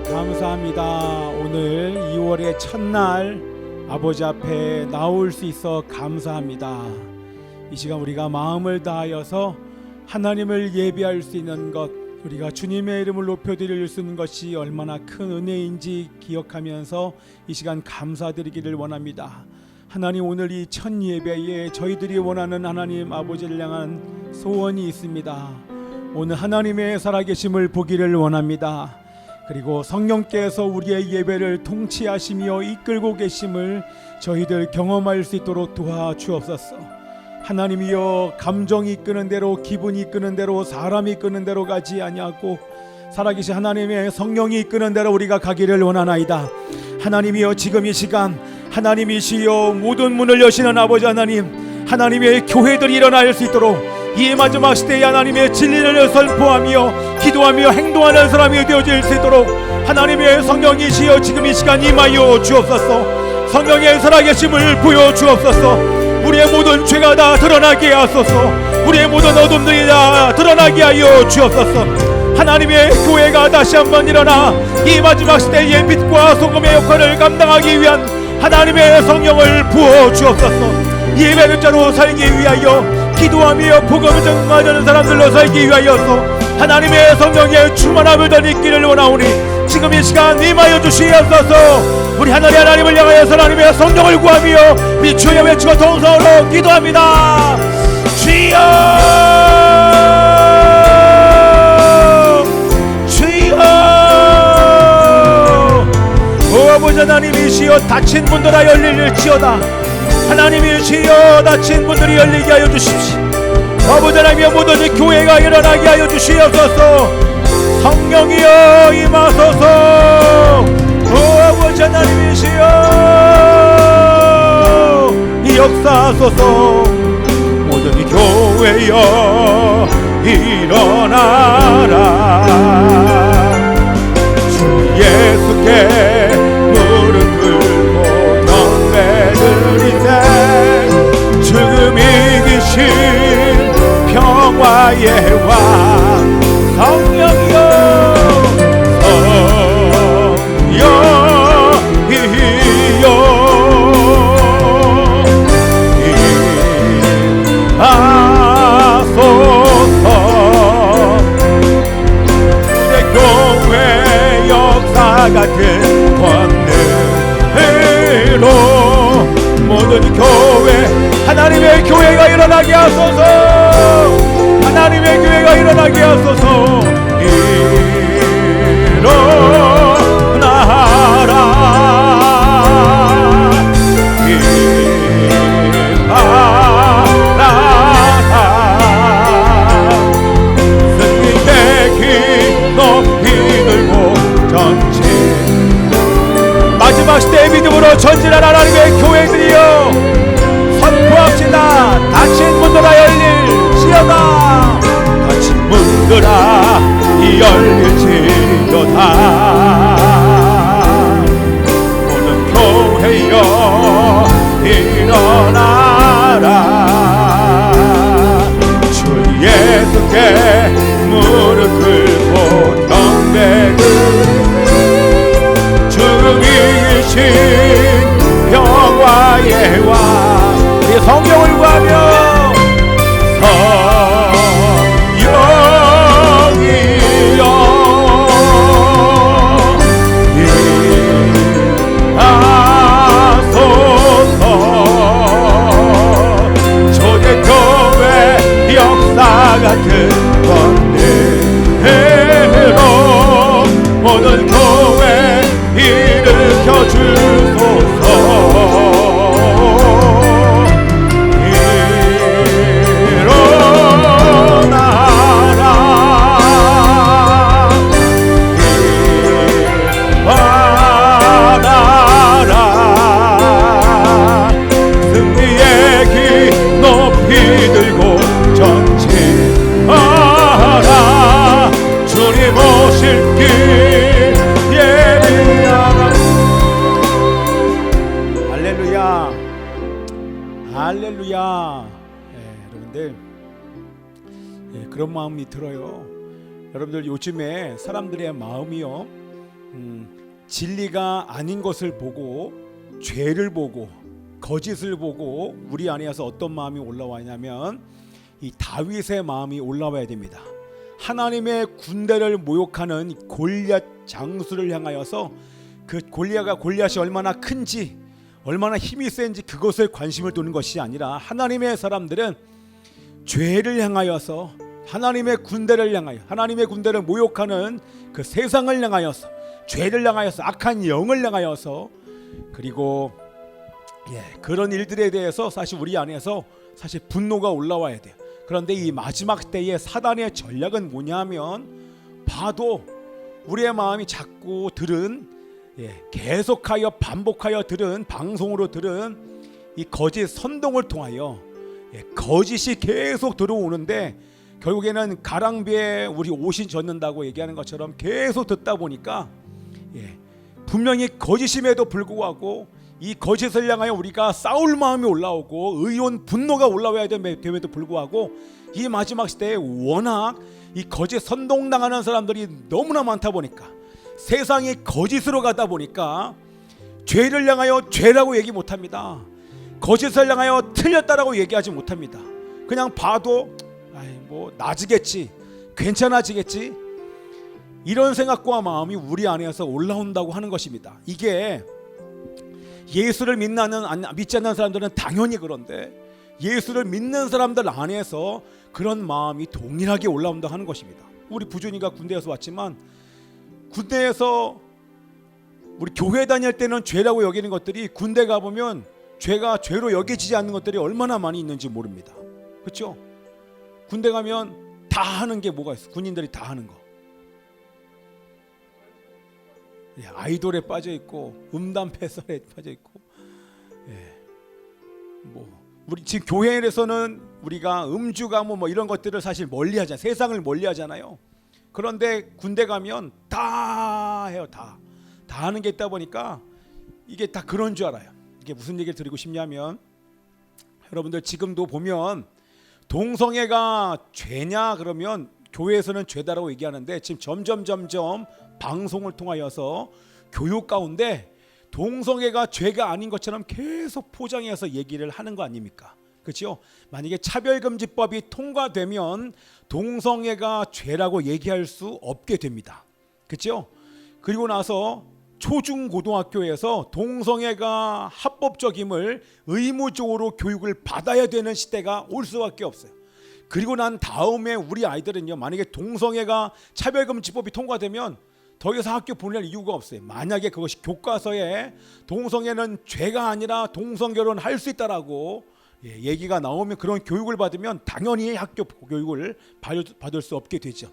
감사합니다. 오늘 2월의 첫날 아버지 앞에 나올 수 있어 감사합니다. 이 시간 우리가 마음을 다하여서 하나님을 예배할 수 있는 것, 우리가 주님의 이름을 높여드릴 수 있는 것이 얼마나 큰 은혜인지 기억하면서 이 시간 감사드리기를 원합니다. 하나님, 오늘 이 첫 예배에 저희들이 원하는 하나님 아버지를 향한 소원이 있습니다. 오늘 하나님의 살아계심을 보기를 원합니다. 그리고 성령께서 우리의 예배를 통치하시며 이끌고 계심을 저희들 경험할 수 있도록 도와주옵소서. 하나님이여, 감정이 이끄는 대로, 기분이 이끄는 대로, 사람이 이끄는 대로 가지 아니하고 살아계신 하나님의 성령이 이끄는 대로 우리가 가기를 원하나이다. 하나님이여, 지금 이 시간 하나님이시여 모든 문을 여시는 아버지 하나님, 하나님의 교회들이 일어날 수 있도록 이 마지막 시대에 하나님의 진리를 선포하며 기도하며 행동하는 사람이 되어질 수 있도록 하나님의 성령이시여 지금 이 시간 임하여 주옵소서. 성령의 살아계심을 보여주옵소서. 우리의 모든 죄가 다 드러나게 하소서. 우리의 모든 어둠들이 다 드러나게 하여 주옵소서. 하나님의 교회가 다시 한번 일어나 이 마지막 시대의 빛과 소금의 역할을 감당하기 위한 하나님의 성령을 부어주옵소서. 예배의 자로 살기 위하여, 기도하며 복음을 전하는 사람들로 살기 위하여서 하나님의 성령의 충만함을 더 있기를 원하오니 지금 이 시간 임하여 주시옵소서. 우리 하나님을 향하여서 하나님의 성령을 구하며 우리 주여 외치고 동성으로 기도합니다. 주여, 주여. 오 아버지 하나님이시여, 다친 분들아 열릴지어다. 하나님이시여, 다친 분들이 열리게 하여 주십시오. 아버지 하나님의 모든 교회가 일어나게 하여 주시옵소서. 성령이여 임하소서. 오 아버지 하나님이시여, 이 역사하소서. 모든 교회여 일어나라. 주 예수께 무릎 꿇고 경배드리세. 지금 이기신 평화의 왕 성령이여, 같은 권능으로 모든 교회, 하나님의 교회가 일어나게 하소서. 하나님의 교회가 일어나게 하소서. 일어나라. 승리의 길 높이 들고 전진, 마지막 시대의 믿음으로 전진한 하나님의 교회들이여 선포합시다. 닫힌 문들아 열릴지어다. 닫힌 문들아 열릴지어다. 모든 교회여 일어나라. 주 예수께 무릎 꿇고 경배드리라. 주이신 평화의 왕, 우리 성령을 구하며 성령이여 임하소서. 초대교회 역사 같은 권능으로 모든 교회 일으켜 주소서. 일어나라. 일어나라. 승리의 길 높이 들고 전진하라. 주님 오실 길 할렐루야. 여러분들, 그런 마음이 들어요. 여러분들, 요즘에 사람들의 마음이요 진리가 아닌 것을 보고, 죄를 보고, 거짓을 보고 우리 안에서 어떤 마음이 올라와 있냐면 이 다윗의 마음이 올라와야 됩니다. 하나님의 군대를 모욕하는 골리앗 장수를 향하여서 그 골리앗이 얼마나 큰지, 얼마나 힘이 센지 그것을 관심을 두는 것이 아니라, 하나님의 사람들은 죄를 향하여서, 하나님의 군대를 향하여, 하나님의 군대를 모욕하는 그 세상을 향하여서, 죄를 향하여서, 악한 영을 향하여서, 그리고 그런 일들에 대해서 사실 우리 안에서 사실 분노가 올라와야 돼요. 그런데 이 마지막 때의 사단의 전략은 뭐냐면, 봐도 우리의 마음이 자꾸 들은, 계속하여 반복하여 들은, 방송으로 들은 이 거짓 선동을 통하여 거짓이 계속 들어오는데, 결국에는 가랑비에 우리 옷이 젖는다고 얘기하는 것처럼 계속 듣다 보니까 분명히 거짓임에도 불구하고 이 거짓을 향하여 우리가 싸울 마음이 올라오고 의로운 분노가 올라와야 됨에도 불구하고, 이 마지막 시대에 워낙 이 거짓 선동당하는 사람들이 너무나 많다 보니까, 세상이 거짓으로 가다 보니까 죄를 향하여 죄라고 얘기 못합니다. 거짓을 향하여 틀렸다라고 얘기하지 못합니다. 그냥 봐도 뭐 나아지겠지, 괜찮아지겠지, 이런 생각과 마음이 우리 안에서 올라온다고 하는 것입니다. 이게 예수를 믿지 않는 사람들은 당연히 그런데, 예수를 믿는 사람들 안에서 그런 마음이 동일하게 올라온다 하는 것입니다. 우리 부준이가 군대에서 왔지만, 군대에서 우리 교회 다닐 때는 죄라고 여기는 것들이 군대 가보면 죄가 죄로 여겨지지 않는 것들이 얼마나 많이 있는지 모릅니다. 그렇죠? 군대 가면 다 하는 게 뭐가 있어? 군인들이 다 하는 거, 아이돌에 빠져 있고, 음담 패설에 빠져 있고, 뭐 우리 지금 교회에서는 우리가 음주 가무 뭐 이런 것들을 사실 멀리하잖아요. 세상을 멀리하잖아요. 그런데 군대 가면 다 해요. 다 하는 게 있다 보니까 이게 다 그런 줄 알아요. 이게 무슨 얘기를 드리고 싶냐면, 여러분들 지금도 보면 동성애가 죄냐 그러면 교회에서는 죄다라고 얘기하는데, 지금 점점 방송을 통하여서 교육 가운데 동성애가 죄가 아닌 것처럼 계속 포장해서 얘기를 하는 거 아닙니까? 그렇죠? 만약에 차별금지법이 통과되면 동성애가 죄라고 얘기할 수 없게 됩니다. 그렇죠? 그리고 나서 초중고등학교에서 동성애가 합법적임을 의무적으로 교육을 받아야 되는 시대가 올 수밖에 없어요. 그리고 난 다음에 우리 아이들은요, 만약에 동성애가 차별금지법이 통과되면 더 이상 학교 보낼 이유가 없어요. 만약에 그것이 교과서에 동성애는 죄가 아니라 동성결혼 할 수 있다라고 얘기가 나오면, 그런 교육을 받으면 당연히 학교 교육을 받을 수 없게 되죠.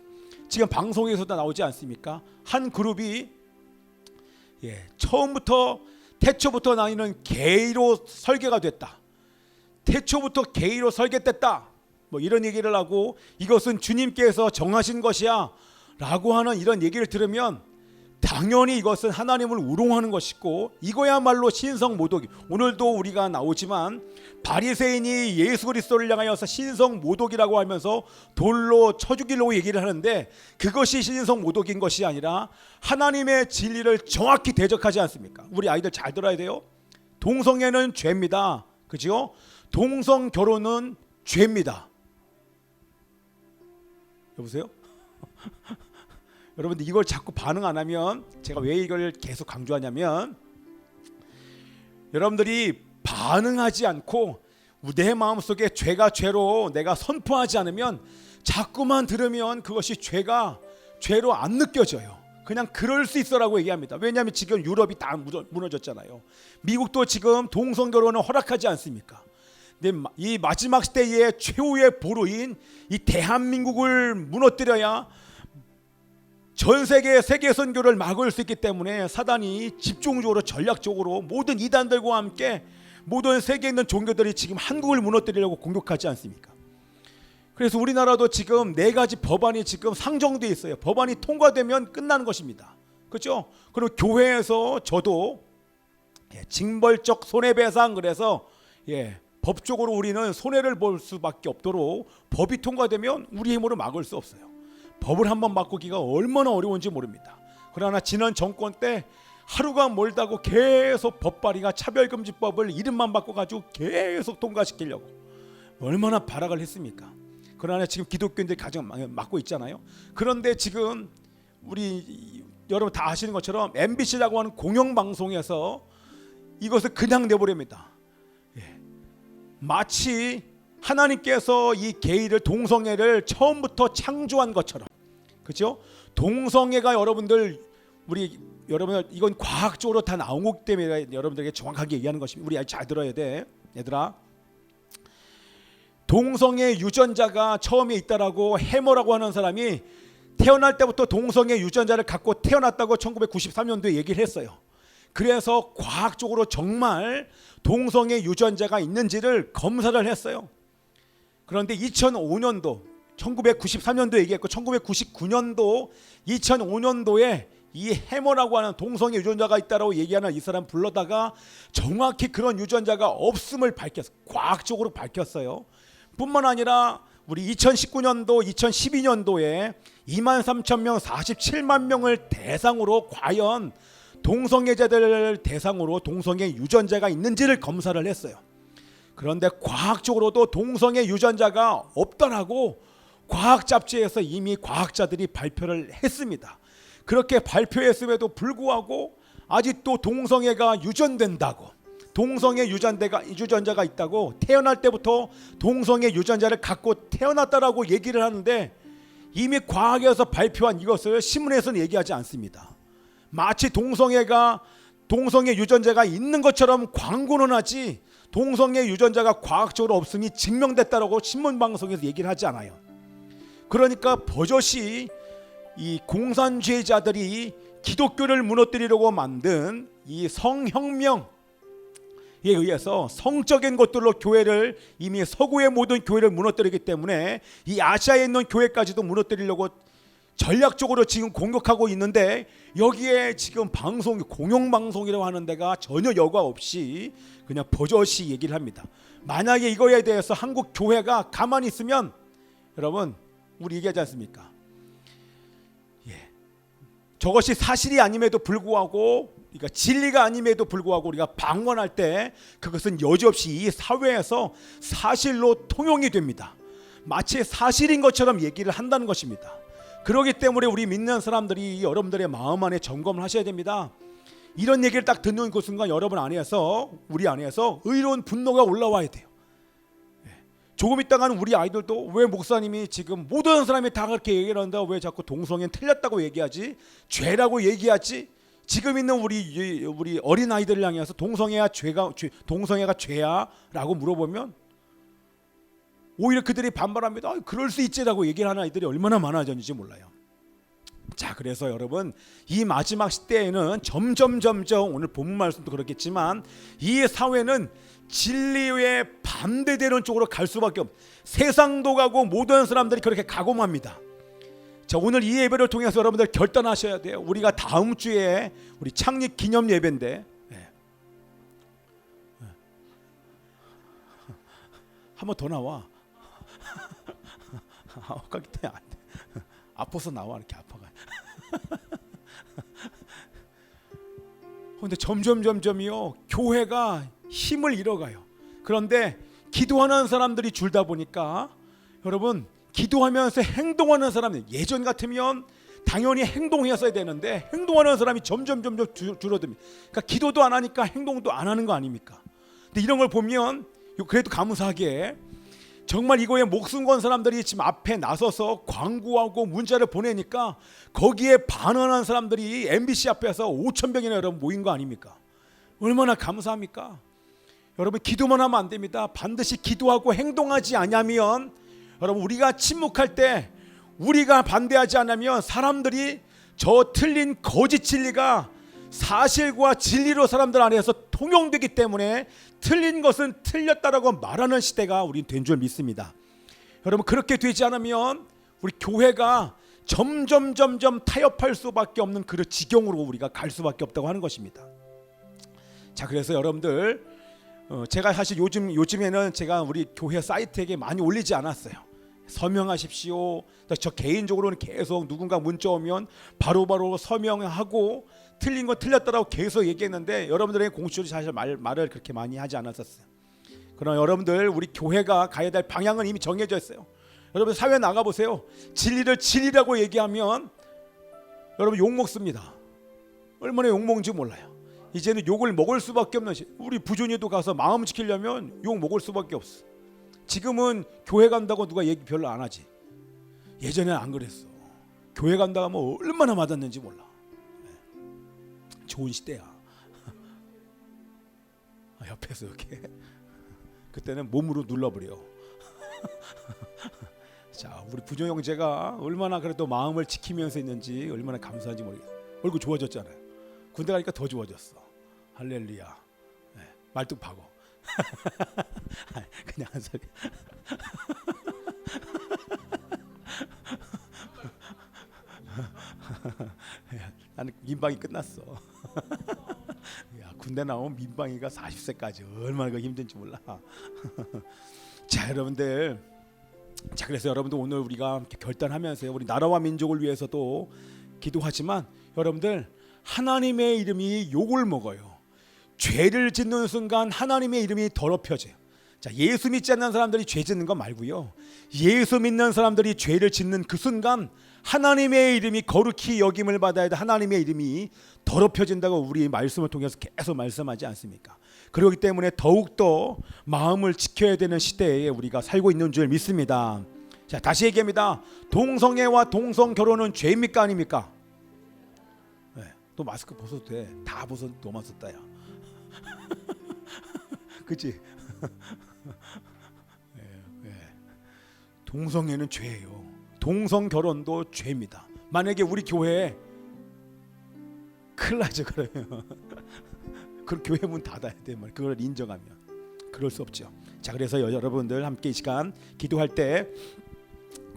지금 방송에서도 나오지 않습니까? 한 그룹이 처음부터 태초부터 나이는 게이로 설계가 됐다, 태초부터 게이로 설계됐다, 뭐 이런 얘기를 하고, 이것은 주님께서 정하신 것이야 라고 하는 이런 얘기를 들으면 당연히 이것은 하나님을 우롱하는 것이고, 이거야말로 신성모독이, 오늘도 우리가 나오지만 바리새인이 예수 그리스도를 향하여서 신성모독이라고 하면서 돌로 쳐 죽이려고 얘기를 하는데, 그것이 신성모독인 것이 아니라 하나님의 진리를 정확히 대적하지 않습니까? 우리 아이들 잘 들어야 돼요. 동성애는 죄입니다. 그죠? 동성결혼은 죄입니다. 여보세요? 여러분들 이걸 자꾸 반응 안 하면, 제가 왜 이걸 계속 강조하냐면, 여러분들이 반응하지 않고 내 마음속에 죄가 죄로 내가 선포하지 않으면, 자꾸만 들으면 그것이 죄로 안 느껴져요. 그냥 그럴 수 있어라고 얘기합니다. 왜냐하면 지금 유럽이 다 무너졌잖아요. 미국도 지금 동성결혼을 허락하지 않습니까? 근데 이 마지막 시대의 최후의 보루인 이 대한민국을 무너뜨려야 전 세계의 세계 선교를 막을 수 있기 때문에, 사단이 집중적으로 전략적으로 모든 이단들과 함께 모든 세계에 있는 종교들이 지금 한국을 무너뜨리려고 공격하지 않습니까? 그래서 우리나라도 지금 4가지 법안이 지금 상정돼 있어요. 법안이 통과되면 끝나는 것입니다. 그렇죠? 그리고 교회에서 저도 징벌적 손해배상, 그래서 법적으로 우리는 손해를 볼 수밖에 없도록 법이 통과되면 우리 힘으로 막을 수 없어요. 법을 한번 바꾸기가 얼마나 어려운지 모릅니다. 그러나 지난 정권 때 하루가 멀다고 계속 법발이가 차별금지법을 이름만 바꿔가지고 계속 통과시키려고 얼마나 발악을 했습니까? 그러나 지금 기독교인들이 가장 맡고 있잖아요. 그런데 지금 우리 여러분 다 아시는 것처럼 MBC라고 하는 공영방송에서 이것을 그냥 내버립니다. 마치 하나님께서 이 게이를 동성애를 처음부터 창조한 것처럼, 그렇죠? 동성애가 여러분들 여러분 이건 과학적으로 다 나온 거기 때문에 여러분들에게 정확하게 얘기하는 것입니다. 우리 잘 들어야 돼, 얘들아. 동성애 유전자가 처음에 있다라고 해머라고 하는 사람이 태어날 때부터 동성애 유전자를 갖고 태어났다고 1993년도에 얘기를 했어요. 그래서 과학적으로 정말 동성애 유전자가 있는지를 검사를 했어요. 그런데 2005년도 1993년도 얘기했고 1999년도 2005년도에 이 해머라고 하는 동성애 유전자가 있다라고 얘기하는 이 사람 불러다가 정확히 그런 유전자가 없음을 밝혔어요. 과학적으로 밝혔어요. 뿐만 아니라 우리 2019년도 2012년도에 23,000명 47만 명을 대상으로 과연 동성애자들을 대상으로 동성애 유전자가 있는지를 검사를 했어요. 그런데 과학적으로도 동성애 유전자가 없다라고 과학 잡지에서 이미 과학자들이 발표를 했습니다. 그렇게 발표했음에도 불구하고 아직도 동성애가 유전된다고, 동성애 유전자가 있다고, 태어날 때부터 동성애 유전자를 갖고 태어났다라고 얘기를 하는데 이미 과학에서 발표한 이것을 신문에서는 얘기하지 않습니다. 마치 동성애 유전자가 있는 것처럼 광고는 하지 동성애 유전자가 과학적으로 없음이 증명됐다라고 신문 방송에서 얘기를 하지 않아요. 그러니까 버젓이 이 공산주의자들이 기독교를 무너뜨리려고 만든 이 성혁명에 의해서 성적인 것들로 교회를 이미 서구의 모든 교회를 무너뜨리기 때문에 이 아시아에 있는 교회까지도 무너뜨리려고 전략적으로 지금 공격하고 있는데 여기에 지금 공영방송이라고 하는 데가 전혀 여과 없이 그냥 버젓이 얘기를 합니다. 만약에 이거에 대해서 한국 교회가 가만히 있으면 여러분 우리 얘기하지 않습니까? 저것이 사실이 아님에도 불구하고, 그러니까 진리가 아님에도 불구하고 우리가 방언할 때 그것은 여지없이 이 사회에서 사실로 통용이 됩니다. 마치 사실인 것처럼 얘기를 한다는 것입니다. 그렇기 때문에 우리 믿는 사람들이 여러분들의 마음 안에 점검을 하셔야 됩니다. 이런 얘기를 딱 듣는 그 순간 여러분 안에서, 우리 안에서 의로운 분노가 올라와야 돼요. 조금 있다가는 우리 아이들도 왜 목사님이 지금 모든 사람이 다 그렇게 얘기를 한다, 왜 자꾸 동성애는 틀렸다고 얘기하지, 죄라고 얘기하지, 지금 있는 우리 어린 아이들을 향해서 동성애가 죄야 라고 물어보면 오히려 그들이 반발합니다. 그럴 수 있지라고 얘기를 하는 아이들이 얼마나 많아졌는지 몰라요. 자, 그래서 여러분 이 마지막 시대에는 점점 오늘 본문 말씀도 그렇겠지만 이 사회는 진리에 반대되는 쪽으로 갈 수밖에 없어요. 세상도 가고 모든 사람들이 그렇게 가고만 합니다. 자, 오늘 이 예배를 통해서 여러분들 결단하셔야 돼요. 우리가 다음 주에 우리 창립 기념 예배인데 한 번 더 나와. 가기 때문에 안 돼. 아파서 나와, 이렇게 아파가. 근데 점점이요 교회가 힘을 잃어가요. 그런데 기도하는 사람들이 줄다 보니까 여러분 기도하면서 행동하는 사람들, 예전 같으면 당연히 행동했어야 되는데 행동하는 사람이 점점 줄어듭니다. 그러니까 기도도 안 하니까 행동도 안 하는 거 아닙니까? 근데 이런 걸 보면 그래도 감사하게 정말 이거에 목숨 건 사람들이 지금 앞에 나서서 광고하고 문자를 보내니까 거기에 반응하는 사람들이 MBC 앞에서 5,000명이나 여러분 모인 거 아닙니까? 얼마나 감사합니까? 여러분 기도만 하면 안 됩니다. 반드시 기도하고 행동하지 않으면 여러분 우리가 침묵할 때 우리가 반대하지 않으면 사람들이 저 틀린 거짓 진리가 사실과 진리로 사람들 안에서 통용되기 때문에 틀린 것은 틀렸다라고 말하는 시대가 우린 된 줄 믿습니다. 여러분 그렇게 되지 않으면 우리 교회가 점점 타협할 수밖에 없는 그런 지경으로 우리가 갈 수밖에 없다고 하는 것입니다. 자, 그래서 여러분들 제가 사실 요즘에는 제가 우리 교회 사이트에 많이 올리지 않았어요. 서명하십시오. 저 개인적으로는 계속 누군가 문자 오면 바로바로 서명하고 틀린 건 틀렸다라고 계속 얘기했는데 여러분들에게 공식적으로 사실 말을 그렇게 많이 하지 않았었어요. 그러나 여러분들 우리 교회가 가야 될 방향은 이미 정해져 있어요. 여러분 사회 나가보세요. 진리를 진리라고 얘기하면 여러분 욕 먹습니다. 얼마나 욕 먹는지 몰라요. 이제는 욕을 먹을 수밖에 없는 우리 부존이도 가서 마음 지키려면 욕 먹을 수밖에 없어. 지금은 교회 간다고 누가 얘기 별로 안 하지. 예전에는 안 그랬어. 교회 간다고 하면 얼마나 맞았는지 몰라. 좋은 시대야. 옆에서 이렇게 그때는 몸으로 눌러버려. 자, 우리 부조 형제가 얼마나 그래도 마음을 지키면서 있는지 얼마나 감사한지 모르겠어. 얼굴 좋아졌잖아요. 군대 가니까 더 좋아졌어. 할렐루야. 네, 말뚝파고. 그냥 한 소리. 나는 민방위 끝났어. 야, 군대 나오면 민방위가 40세까지 얼마나 힘든지 몰라. 자, 여러분들, 자 그래서 여러분들 오늘 우리가 결단하면서 우리 나라와 민족을 위해서도 기도하지만 여러분들 하나님의 이름이 욕을 먹어요. 죄를 짓는 순간 하나님의 이름이 더럽혀져요. 자, 예수 믿지 않는 사람들이 죄 짓는 거 말고요. 예수 믿는 사람들이 죄를 짓는 그 순간 하나님의 이름이 거룩히 여김을 받아야 돼. 하나님의 이름이 더럽혀진다고 우리 말씀을 통해서 계속 말씀하지 않습니까? 그렇기 때문에 더욱더 마음을 지켜야 되는 시대에 우리가 살고 있는 줄 믿습니다. 자, 다시 얘기합니다. 동성애와 동성결혼은 죄입니까 아닙니까? 네, 또 마스크 벗어도 돼. 다 벗어도 너만 썼다 야. 그치? 동성애는 죄예요. 동성결혼도 죄입니다. 만약에 우리 교회에 큰일 나죠. 그러면 그 교회 문 닫아야 돼. 그걸 인정하면 그럴 수 없죠. 자, 그래서 여러분들 함께 이 시간 기도할 때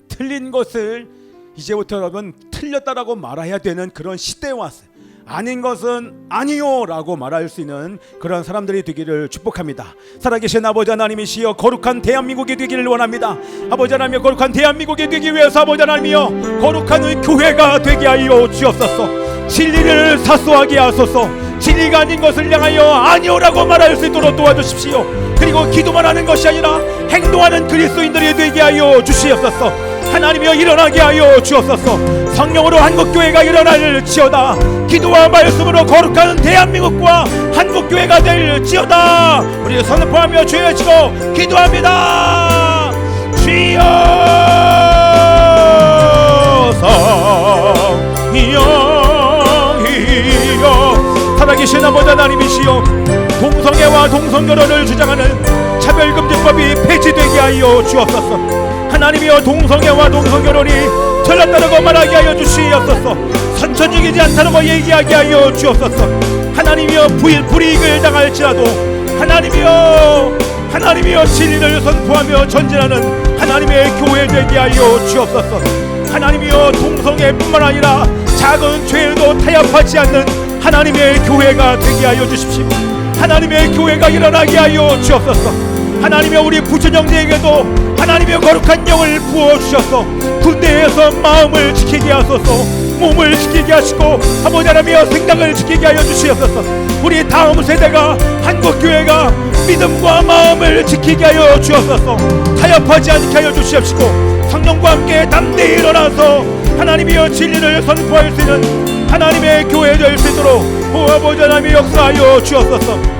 틀린 것을 이제부터 여러분 틀렸다라고 말해야 되는 그런 시대에 왔어요. 아닌 것은 아니요 라고 말할 수 있는 그런 사람들이 되기를 축복합니다. 살아계신 아버지 하나님이시여 거룩한 대한민국이 되기를 원합니다. 아버지 하나님이여 거룩한 대한민국이 되기 위해서 아버지 하나님이여 거룩한 교회가 되게 하여 주옵소서. 진리를 사수하게 하소서. 진리가 아닌 것을 향하여 아니오라고 말할 수 있도록 도와주십시오. 그리고 기도만 하는 것이 아니라 행동하는 그리스도인들이 되게 하여 주시옵소서. 하나님이여 일어나게 하여 주옵소서. 성령으로 한국교회가 일어날지어다. 기도와 말씀으로 거룩한 대한민국과 한국교회가 될지어다. 우리 선포하며 주여 외치고 기도합니다. 주여 성령이여 살아계신 아버지 하나님이시여 동성애와 동성결혼을 주장하는 차별금지법이 폐지되게 하여 주옵소서. 하나님이여 동성애와 동성결혼이 틀렸다고 말하게 하여 주시옵소서. 선천적이지 않다고 얘기하게 하여 주옵소서. 하나님이여 불이익을 당할지라도 하나님이여 진리를 선포하며 전진하는 하나님의 교회 되게 하여 주옵소서. 하나님이여 동성애뿐만 아니라 작은 죄에도 타협하지 않는 하나님의 교회가 되게 하여 주십시오. 하나님의 교회가 일어나게 하여 주옵소서. 하나님이여 우리 부천형제에게도 하나님의 거룩한 영을 부어주셔서 군대에서 마음을 지키게 하소서. 몸을 지키게 하시고 아버지 하나님이여 생각을 지키게 하여 주시옵소서. 우리 다음 세대가 한국교회가 믿음과 마음을 지키게 하여 주옵소서. 타협하지 않게 하여 주시옵시고 성령과 함께 담대히 일어나서 하나님이여 진리를 선포할 수 있는 하나님의 교회 될 수 있도록 아버지 하나님이 역사하여 주옵소서.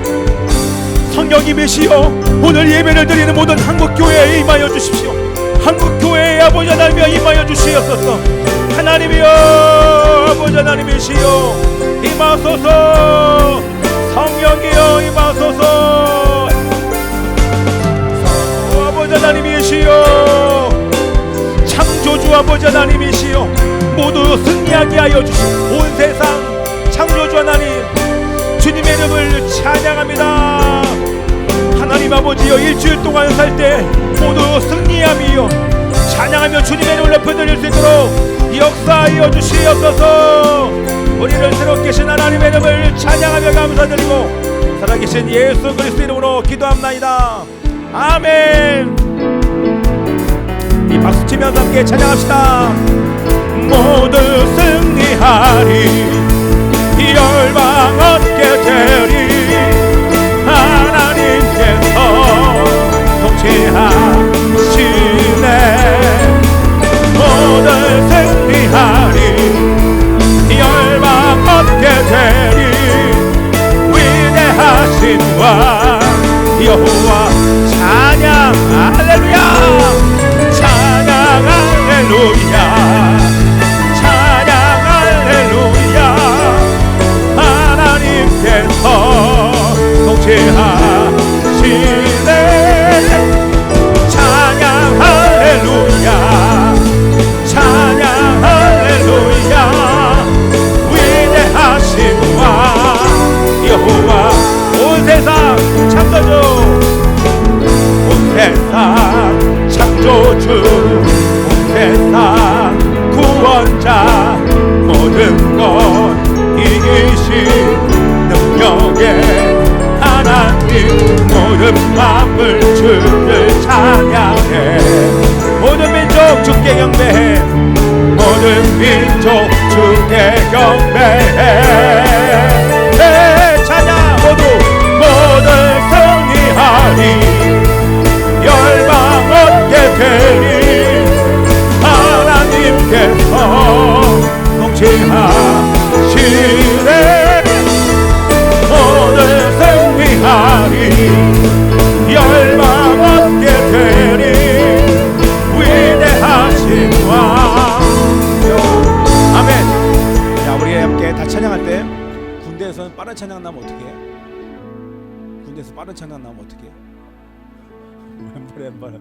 성령님이시여 오늘 예배를 드리는 모든 한국교회에 임하여 주십시오. 한국교회에 아버지 하나님이여 임하여 주시옵소서. 하나님이여 아버지 하나님이시여 임하소서. 성령이여 임하소서. 아버지 하나님이시여 창조주 아버지 하나님이시여 모두 승리하게 하여 주시고 온 세상 창조주 하나님 주님의 이름을 찬양합니다. 하나님 아버지여 일주일 동안 살 때 모두 승리함이여 찬양하며 주님의 이름을 높여드릴 수 있도록 역사하여 주시옵소서. 우리를 새롭게 하신 하나님의 이름을 찬양하며 감사드리고 살아계신 예수 그리스도 이름으로 기도합나이다. 아멘. 박수치면서 함께 찬양합시다. 모두 승리하리 열방 얻게 되리 하나님께서 통치하시네. 모두 승리하리 열방 얻게 되리 위대하신 왕 여호와 찬양 할렐루야 찬양 할렐루야 찬양 할렐루야 하나님께서 통치하시네. 찬양 할렐루야 찬양 할렐루야 위대하신 왕 여호와 온 세상 창조주 온 세상 창조주 온 세상 구원자 모든 것 이기신 능력의 하나님 모든 마음을 주를 찬양해. 모든 민족 주께 경배해. 모든 민족 주께 경배해. 내 찬양 모두 승리하리 열방 얻게 되리 하나님께서 통치하시네. 모두 승리하리 열방 얻게 되리 위대하신 왕. 아멘. 자, 우리 함께 다 찬양할 때 군대에서는 빠른 찬양 나면 어떻게 해? 군대에서 빠른 찬양 나면 어떻게 해? 왼발에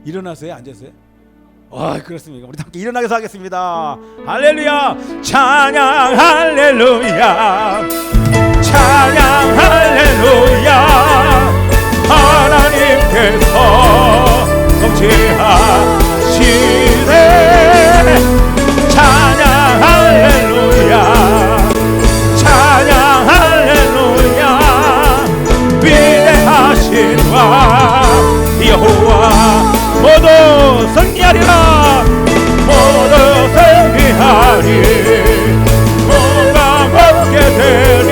일어나서요? 앉아서요? 그렇습니까? 우리 함께 일어나서 하겠습니다. 할렐루야 찬양 할렐루야 찬양 할렐루야 하나님께서 통치하시네. 찬양 할렐루야 찬양 할렐루야 위대하신 왕 여호와 모두 승리하리라 모두 승리하리 뭐가 얻게 되리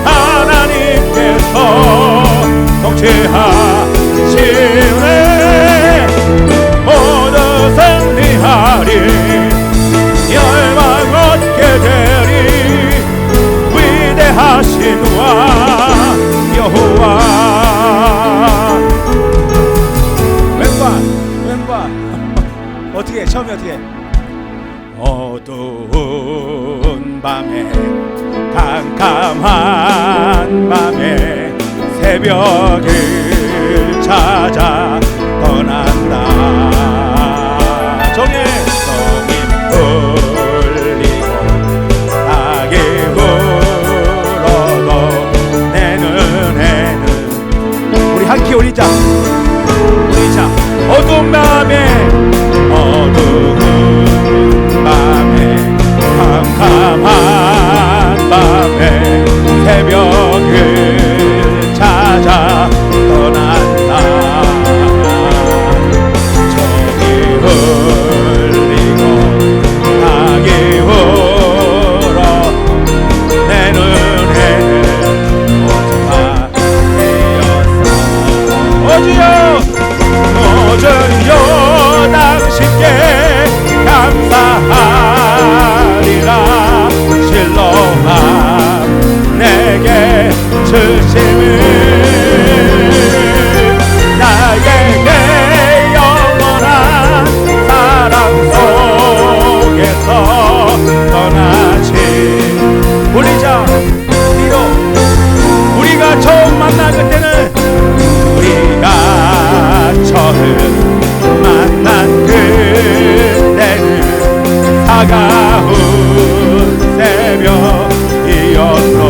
하나님께서 통치하시네. 모두 승리하리 열방 얻게 되리 위대하신 왕 여호와. 왼발 어떻게 해? 처음에 어떻게 해? 어두운 밤에 캄캄한 밤에 새벽을 찾아 떠난다. 정이 울리고 닭이 울어도 내 눈에는 우리 함께 올리자. 어두운 밤에 캄캄한 밤에 새벽을 찾아 떠난다. 정이 흘리고 닭이 울어 내 눈에는 오지마 되었어. 오주여 당신께 감사하리라. 실로함 내게 주심을 나에게 영원한 사랑 속에서 떠나지. 울리자. 뒤로 우리가 처음 만난 그때는 우리가 처음 만난 그때는 차가운 새벽이었어.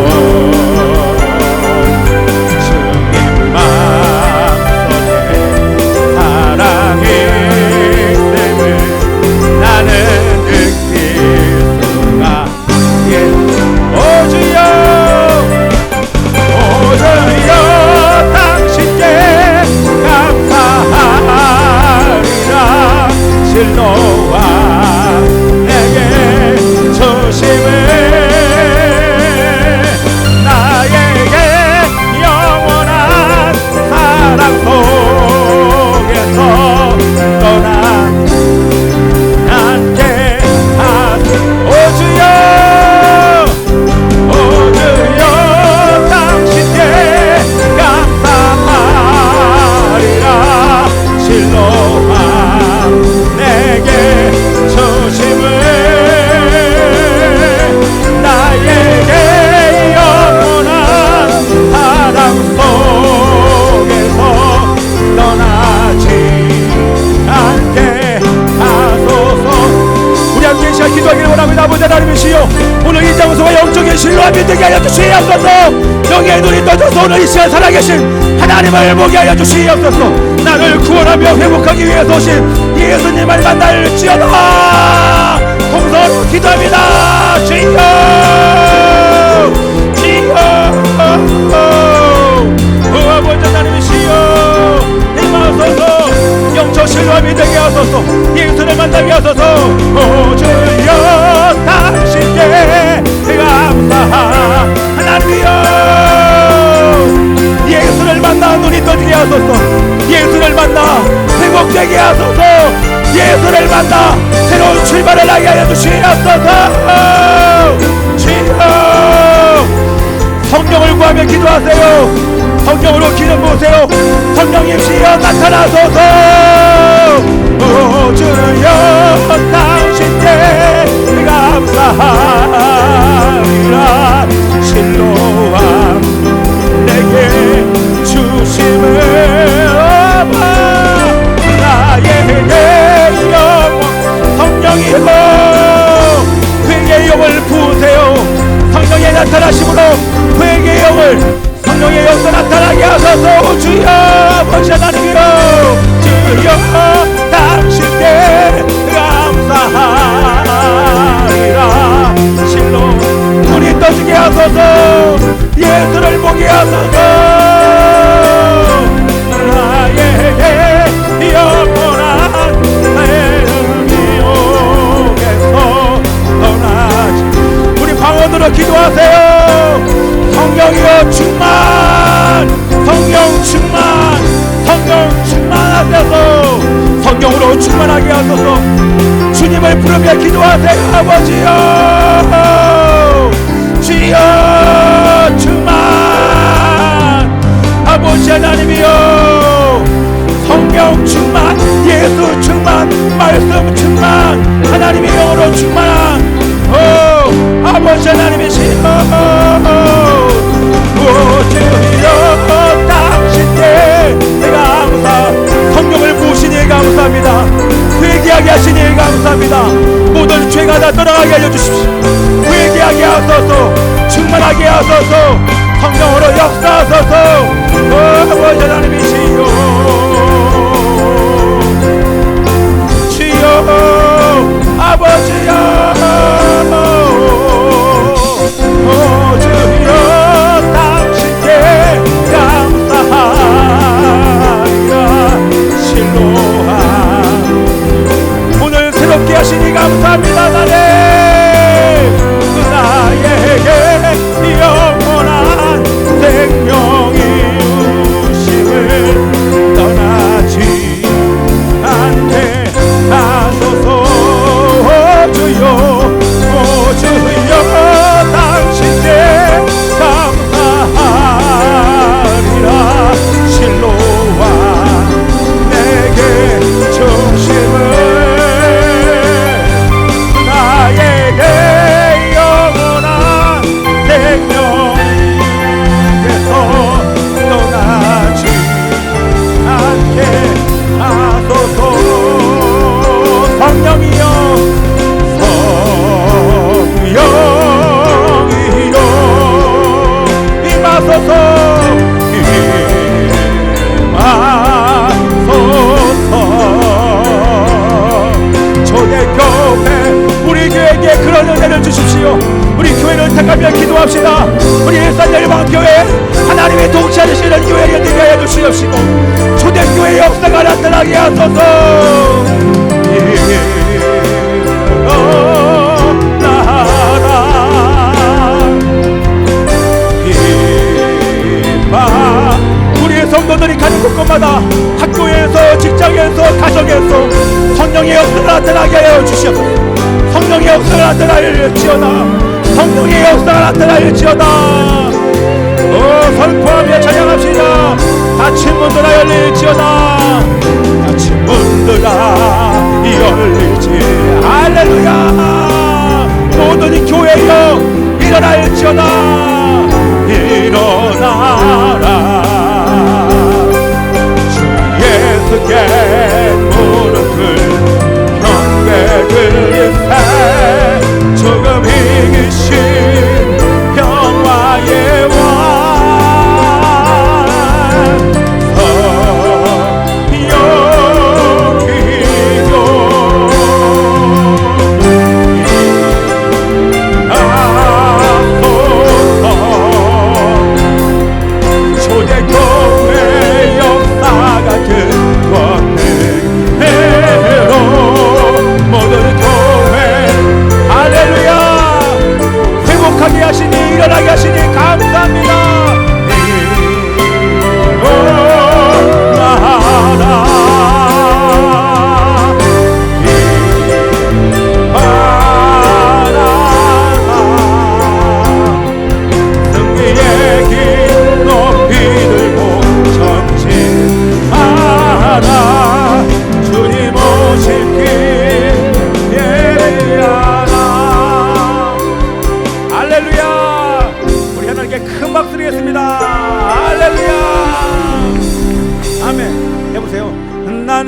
실로와 믿게 하여 주시옵소서. 영의 눈이 떠져서 오늘 이 시간 살아계신 하나님을 보게 하여 주시옵소서. 나를 구원하며 회복하기 위해서 오신 예수님을 만날지어다. 동서로 기도합니다. 주여 주여 아버지 하나님이시여 임하소서. 영적 실로와 믿게 하소서. 예수를 만나게 하소서. 오 주여 당신께 감사 하나님이여. 예수를 만나 눈이 떠지게 하소서. 예수를 만나 회복되게 하소서. 예수를 만나 새로운 출발을 하게 하여 주시옵소서. 주여 성령을 구하며 기도하세요. 성령으로 기름 부으세요. 성령님시여 나타나소서. 오 주여 당신께 감사하리라. 실로와 내게 주심을 나에게 영원 성령이여 회개의 영을 부으세요. 성령의 나타나심으로 회개의 영을 성령의 영도 나타나게 하소서. 주여 아버지 하나님이여 주여 당신께 감사하리라. 실로 눈이 떠지게 하소서. 예수를 보게 하소서. 나에게 영원한 미혹에서 떠나지. 우리 방언으로 기도하세요. 성령이여 충만, 성령 충만, 성령 충만하셔서 성령으로 충만하게 하소서. 주님을 부르며 기도하세요. 아버지여 주여 충만. 아버지 하나님이여 성령 충만, 예수 충만, 말씀 충만, 하나님의 영으로 충만한 아버지 하나님이시여 오 주여 당신께 감사. 성령을 부으시니 감사합니다. 회개하게 하시니 감사합니다. 모든 죄가 다 떠나가게 하여 주십시오. 회개하게 하소서. 충만하게 하소서. 성령으로 역사하소서. 아버지 하나님이시여 주여 아버지여 오 주여 당신께 감사하리라. 실로하 오늘 새롭게 하시니 감사합니다. 나에게 영원한 생명이 주심을 떠나지 않게 하소서. 주여 오 주여 당신께 감사하리라. 실로와 내게 중심을 나에게 영원한 생명에서 떠나지 않게 하소서. 성령이여 성령이여 임하소서. 임하소서. 초대교회 우리 교회에게 그런 은혜를 주십시오. 우리 교회를 택하며 기도합시다. 우리 일산열방교회 하나님의 통치하시는 교회를 되게 하여 주시옵시고 초대교회의 역사가 나타나게 하소서. 우리의 성도들이 가는 곳곳마다 학교에서 직장에서 가정에서 성령의 역사를 나타나게 하여 주시옵소서. 성령의 역사가 나타날지어다. 성령의 역사가 나타날지어다. 선포하며 찬양합시다. 닫힌 문들아 열릴지어다. 닫힌 문들아 열릴지. 할렐루야. 모든 이 교회여 일어날지어다. 일어나라. 주 예수께 무릎을 경배드리세. 조금 이기신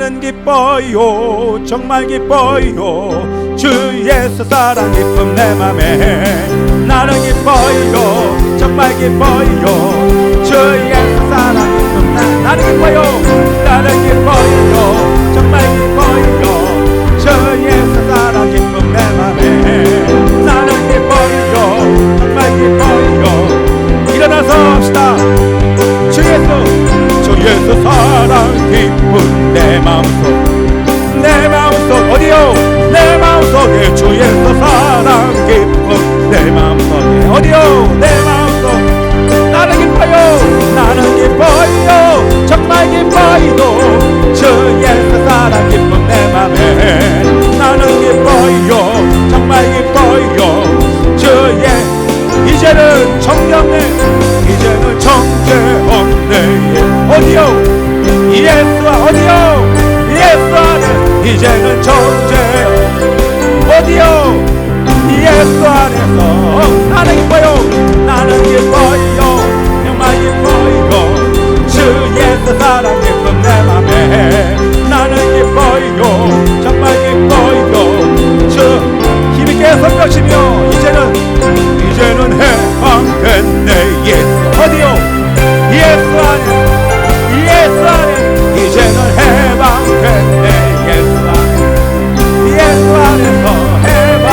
나는 기뻐요 정말 기뻐요 주 예수 사랑 기쁨 내 맘에 나는 기뻐요 정말 기뻐요 주 예수 사랑 기쁨 나는 기뻐요 나는 기뻐요 정말 기뻐요 주 예수 사랑 기쁨 내 맘에 나는 기뻐요 정말 기뻐요 일어나서 합시다 주 예수 사랑 기쁨 내 마음속 어디요 내 마음속에 주 예수 사랑 기쁨 내 마음속에 어디요 내 마음속 나는 기뻐요 정말 기뻐요 주 예수 사랑 기쁨 내 맘에 나는 기뻐요 정말 기뻐요 주의 이제는 정죄 없네 어디요 예수 어디요 예수 안에 이제는 정죄 어디요 예수 안에서 나는 기뻐요 정말 기뻐요 주 예수 사랑 기쁨 내 맘에 나는 기뻐요 정말 기뻐요 주 힘있게 선포하시며 이제는 해방됐네 예수 어디요 예수 안에 이제는 해방됐네 예수 안에서 해방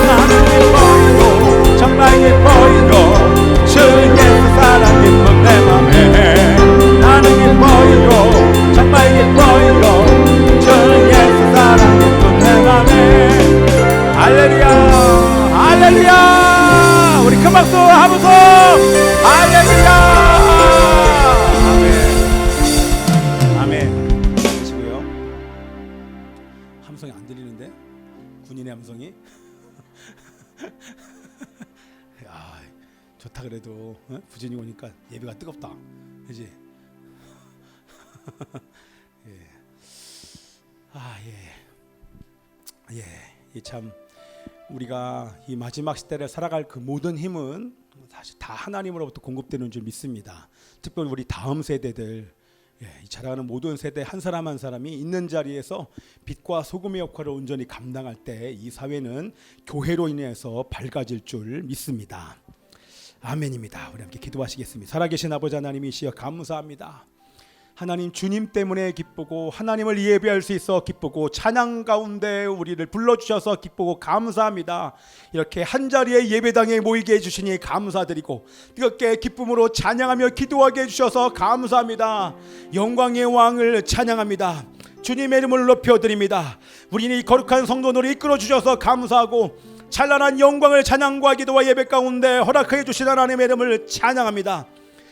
나는 기뻐요 정말 기뻐요 주 예수 사랑 기쁨 내 맘에 나는 기뻐요 정말 기뻐요 주 예수 사랑 기쁨 내 맘에 할렐루야 할렐루야 우리 큰 박수 하면서 할렐루야 함성이 안 들리는데 군인의 함성이 야 좋다 그래도 부진이 오니까 예배가 뜨겁다 그지 참 우리가 이 마지막 시대를 살아갈 그 모든 힘은 사실 다 하나님으로부터 공급되는 줄 믿습니다. 특별히 우리 다음 세대들 이 자라가는 모든 세대 한 사람 한 사람이 있는 자리에서 빛과 소금의 역할을 온전히 감당할 때 이 사회는 교회로 인해서 밝아질 줄 믿습니다. 아멘입니다. 우리 함께 기도하시겠습니다. 살아계신 아버지 하나님이시여 감사합니다. 하나님 주님 때문에 기쁘고 하나님을 예배할 수 있어 기쁘고 찬양 가운데 우리를 불러주셔서 기쁘고 감사합니다. 이렇게 한자리에 예배당에 모이게 해주시니 감사드리고 뜨겁게 기쁨으로 찬양하며 기도하게 해주셔서 감사합니다. 영광의 왕을 찬양합니다. 주님의 이름을 높여드립니다. 우리는 이 거룩한 성도들을 이끌어주셔서 감사하고 찬란한 영광을 찬양과 기도와 예배 가운데 허락해 주신 하나님의 이름을 찬양합니다.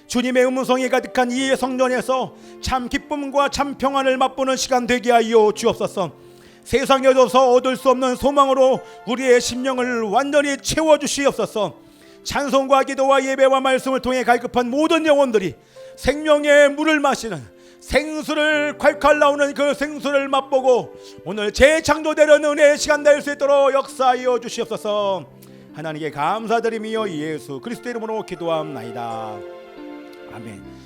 주님의 음성이 가득한 이 성전에서 참 기쁨과 참 평안을 맛보는 시간 되게 하여 주옵소서. 세상에서 얻을 수 없는 소망으로 우리의 심령을 완전히 채워주시옵소서. 찬송과 기도와 예배와 말씀을 통해 갈급한 모든 영혼들이 생명의 물을 마시는 생수를 콸콸 나오는 그 생수를 맛보고 오늘 재창조되는 은혜의 시간 될 수 있도록 역사하여 주시옵소서. 하나님께 감사드리며 예수 그리스도 이름으로 기도합나이다. 아멘.